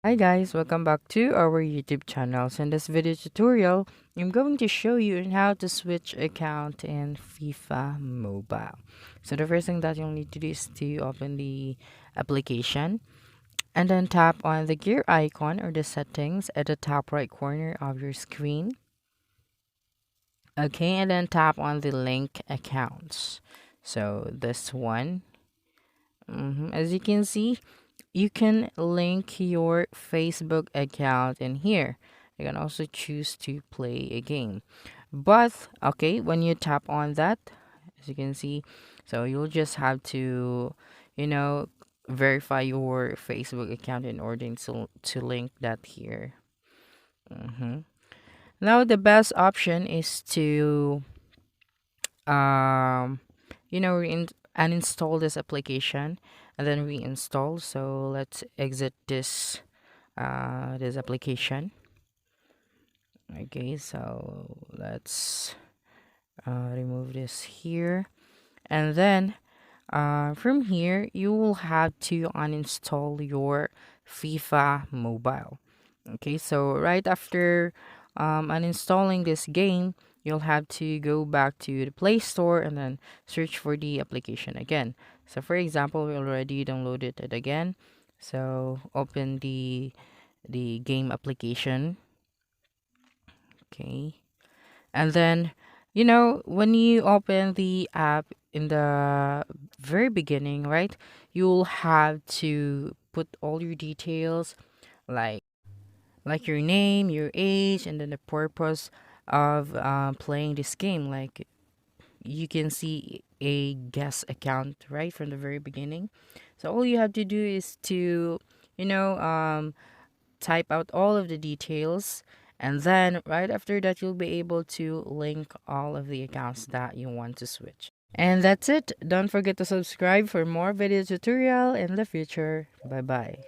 Hi guys, welcome back to our YouTube channel. So in this video tutorial, I'm going to show you on how to switch account in FIFA Mobile. So the first thing that you'll need to do is to open the application and then tap on the gear icon or the settings at the top right corner of your screen. Okay, and then tap on the link accounts. So this one, as you can see, you can link your Facebook account in here. You can also choose to play a game. But okay, when you tap on that, as you can see, so you'll just have to, you know, verify your Facebook account in order to link that here. Now the best option is to um uninstall this application and then reinstall. So let's exit this application. Okay, so let's remove this here, and then from here you will have to uninstall your FIFA Mobile. Okay, so right after uninstalling this game, you'll have to go back to the Play Store and then search for the application again. So for example, we already downloaded it again. So open the game application. Okay. And then, when you open the app in the very beginning, right, you'll have to put all your details like your name, your age, and then the purpose of playing this game. Like you can see a guest account right from the very beginning. So all you have to do is to, you know, um, type out all of the details, and then right after that you'll be able to link all of the accounts that you want to switch. And that's it. Don't forget to subscribe for more video tutorial in the future. Bye bye.